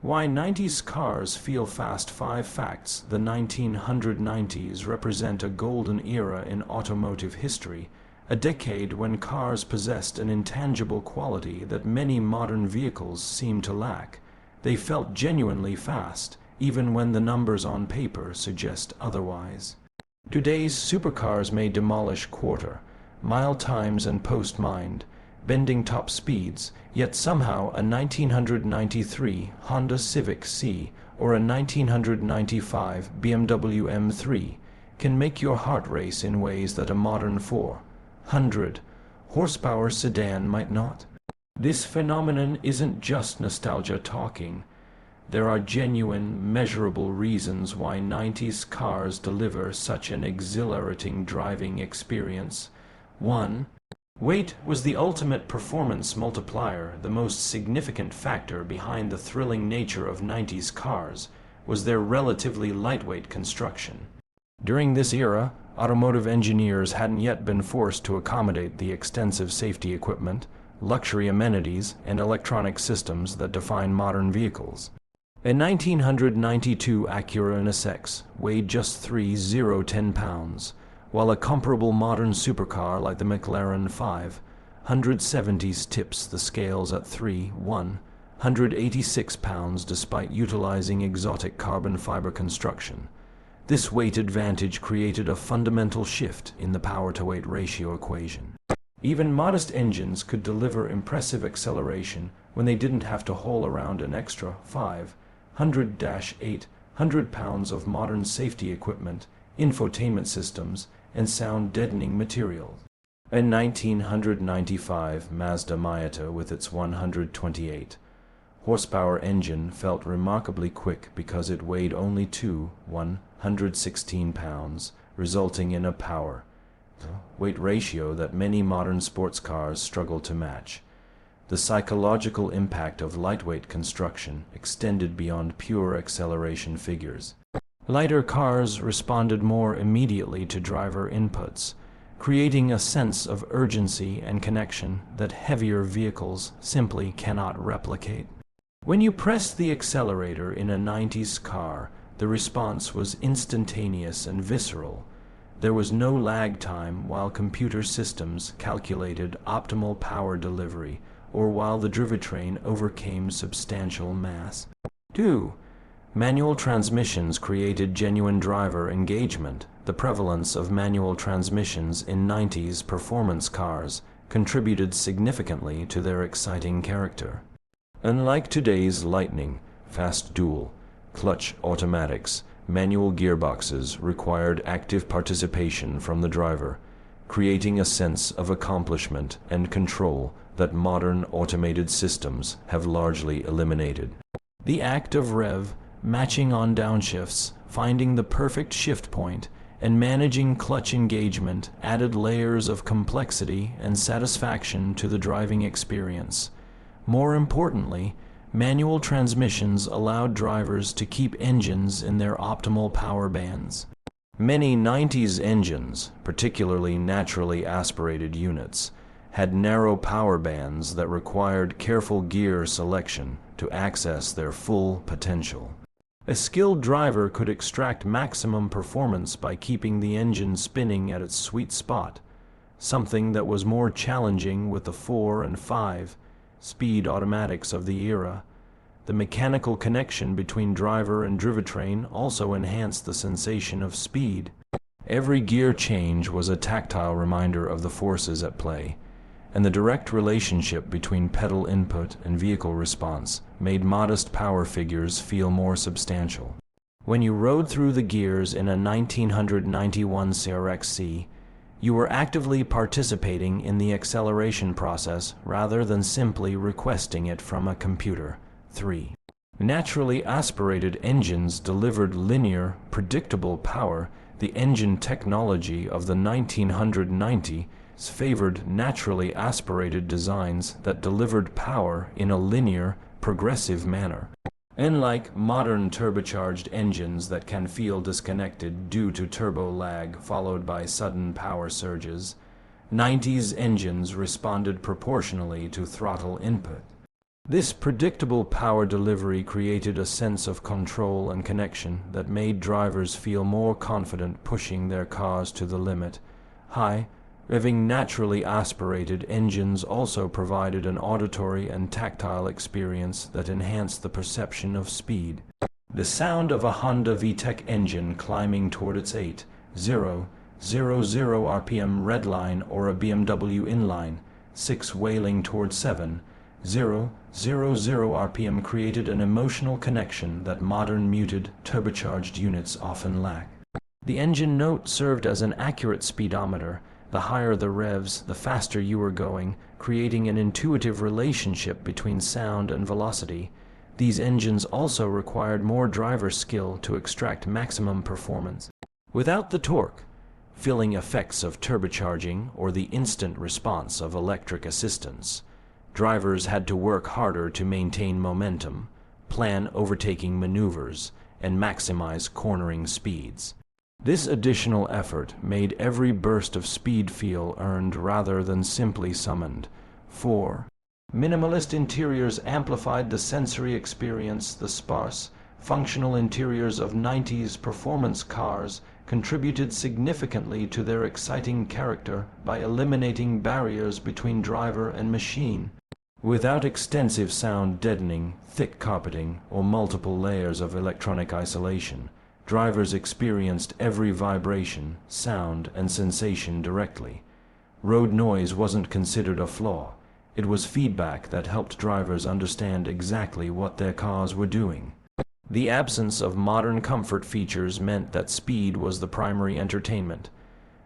Why 90s cars feel fast. 5 facts. The 1990s represent a golden era in automotive history, a decade when cars possessed an intangible quality that many modern vehicles seem to lack. They felt genuinely fast, even when the numbers on paper suggest otherwise. Today's supercars may demolish quarter-mile times and post-mined, bending top speeds, yet somehow a 1993 Honda Civic C or a 1995 BMW M3 can make your heart race in ways that a modern 400 horsepower sedan might not. This phenomenon isn't just nostalgia talking. There are genuine, measurable reasons why 90s cars deliver such an exhilarating driving experience. 1. Weight was the ultimate performance multiplier. The most significant factor behind the thrilling nature of 90s cars was their relatively lightweight construction. During this era, automotive engineers hadn't yet been forced to accommodate the extensive safety equipment, luxury amenities, and electronic systems that define modern vehicles. A 1992 Acura NSX weighed just 3,010 pounds, while a comparable modern supercar like the McLaren 570s tips the scales at 3,186 pounds despite utilizing exotic carbon fiber construction. This weight advantage created a fundamental shift in the power-to-weight ratio equation. Even modest engines could deliver impressive acceleration when they didn't have to haul around an extra 500-800 pounds of modern safety equipment, infotainment systems, and sound-deadening materials. A 1995 Mazda Miata with its 128 horsepower engine felt remarkably quick because it weighed only 116 pounds, resulting in a power-weight ratio that many modern sports cars struggle to match. The psychological impact of lightweight construction extended beyond pure acceleration figures. Lighter cars responded more immediately to driver inputs, creating a sense of urgency and connection that heavier vehicles simply cannot replicate. When you pressed the accelerator in a 90s car, the response was instantaneous and visceral. There was no lag time while computer systems calculated optimal power delivery or while the drivetrain overcame substantial mass. 2. Manual transmissions created genuine driver engagement. The prevalence of manual transmissions in 90s performance cars contributed significantly to their exciting character. Unlike today's lightning-fast dual-clutch automatics, manual gearboxes required active participation from the driver, creating a sense of accomplishment and control that modern automated systems have largely eliminated. The act of matching on downshifts, finding the perfect shift point, and managing clutch engagement added layers of complexity and satisfaction to the driving experience. More importantly, manual transmissions allowed drivers to keep engines in their optimal power bands. Many 90s engines, particularly naturally aspirated units, had narrow power bands that required careful gear selection to access their full potential. A skilled driver could extract maximum performance by keeping the engine spinning at its sweet spot, something that was more challenging with the 4- and 5-speed automatics of the era. The mechanical connection between driver and drivetrain also enhanced the sensation of speed. Every gear change was a tactile reminder of the forces at play, and the direct relationship between pedal input and vehicle response made modest power figures feel more substantial. When you rode through the gears in a 1991 CRX-C, you were actively participating in the acceleration process rather than simply requesting it from a computer. 3. Naturally aspirated engines delivered linear, predictable power. The engine technology of the 1990s favored naturally aspirated designs that delivered power in a linear, progressive manner. Unlike modern turbocharged engines that can feel disconnected due to turbo lag followed by sudden power surges, 90s engines responded proportionally to throttle input. This predictable power delivery created a sense of control and connection that made drivers feel more confident pushing their cars to the limit. High, revving naturally aspirated engines also provided an auditory and tactile experience that enhanced the perception of speed. The sound of a Honda VTEC engine climbing toward its 8.000 RPM redline or a BMW inline 6 wailing toward 7.000 RPM created an emotional connection that modern muted, turbocharged units often lack. The engine note served as an accurate speedometer. The higher the revs, the faster you were going, creating an intuitive relationship between sound and velocity. These engines also required more driver skill to extract maximum performance. Without the torque, filling effects of turbocharging, or the instant response of electric assistance, drivers had to work harder to maintain momentum, plan overtaking maneuvers, and maximize cornering speeds. This additional effort made every burst of speed feel earned rather than simply summoned. 4. Minimalist interiors amplified the sensory experience. The sparse, functional interiors of 90s performance cars contributed significantly to their exciting character by eliminating barriers between driver and machine. Without extensive sound deadening, thick carpeting, or multiple layers of electronic isolation, drivers experienced every vibration, sound, and sensation directly. Road noise wasn't considered a flaw. It was feedback that helped drivers understand exactly what their cars were doing. The absence of modern comfort features meant that speed was the primary entertainment.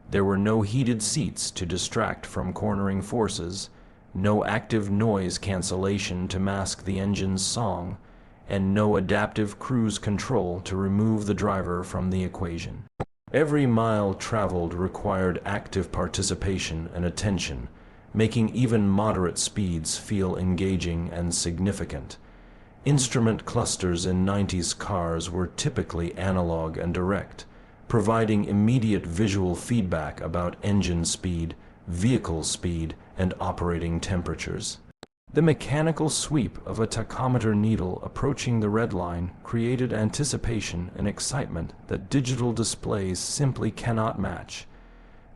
There were no heated seats to distract from cornering forces, no active noise cancellation to mask the engine's song, and no adaptive cruise control to remove the driver from the equation. Every mile traveled required active participation and attention, making even moderate speeds feel engaging and significant. Instrument clusters in 90s cars were typically analog and direct, providing immediate visual feedback about engine speed, vehicle speed, and operating temperatures. The mechanical sweep of a tachometer needle approaching the red line created anticipation and excitement that digital displays simply cannot match.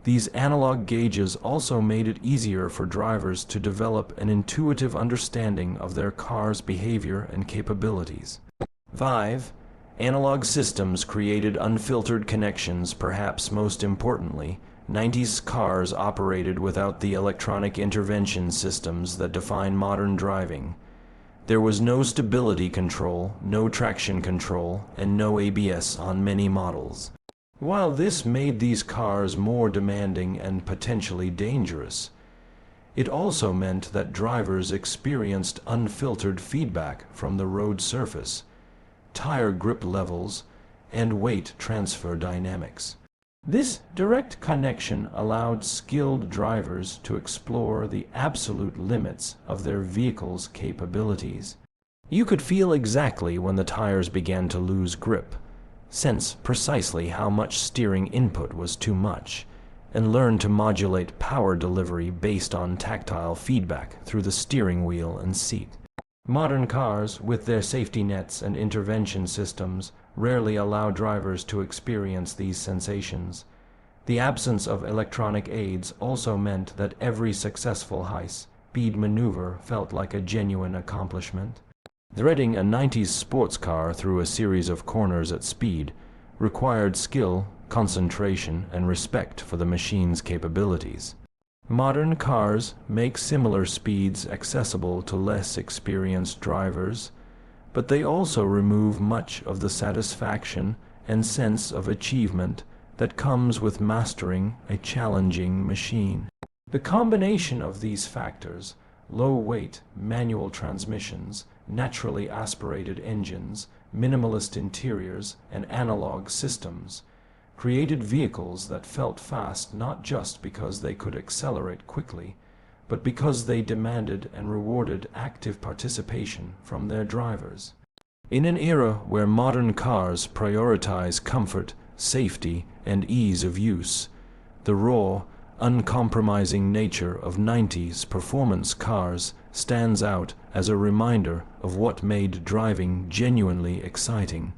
These analog gauges also made it easier for drivers to develop an intuitive understanding of their car's behavior and capabilities. 5. Analog systems created unfiltered connections. Perhaps most importantly, 90s cars operated without the electronic intervention systems that define modern driving. There was no stability control, no traction control, and no ABS on many models. While this made these cars more demanding and potentially dangerous, it also meant that drivers experienced unfiltered feedback from the road surface, tire grip levels, and weight transfer dynamics. This direct connection allowed skilled drivers to explore the absolute limits of their vehicle's capabilities. You could feel exactly when the tires began to lose grip, sense precisely how much steering input was too much, and learn to modulate power delivery based on tactile feedback through the steering wheel and seat. Modern cars, with their safety nets and intervention systems, rarely allow drivers to experience these sensations. The absence of electronic aids also meant that every successful high-speed maneuver felt like a genuine accomplishment. Threading a 90s sports car through a series of corners at speed required skill, concentration, and respect for the machine's capabilities. Modern cars make similar speeds accessible to less experienced drivers, but they also remove much of the satisfaction and sense of achievement that comes with mastering a challenging machine. The combination of these factors, low-weight manual transmissions, naturally aspirated engines, minimalist interiors, and analog systems, created vehicles that felt fast not just because they could accelerate quickly, but because they demanded and rewarded active participation from their drivers. In an era where modern cars prioritize comfort, safety, and ease of use, the raw, uncompromising nature of 90s performance cars stands out as a reminder of what made driving genuinely exciting.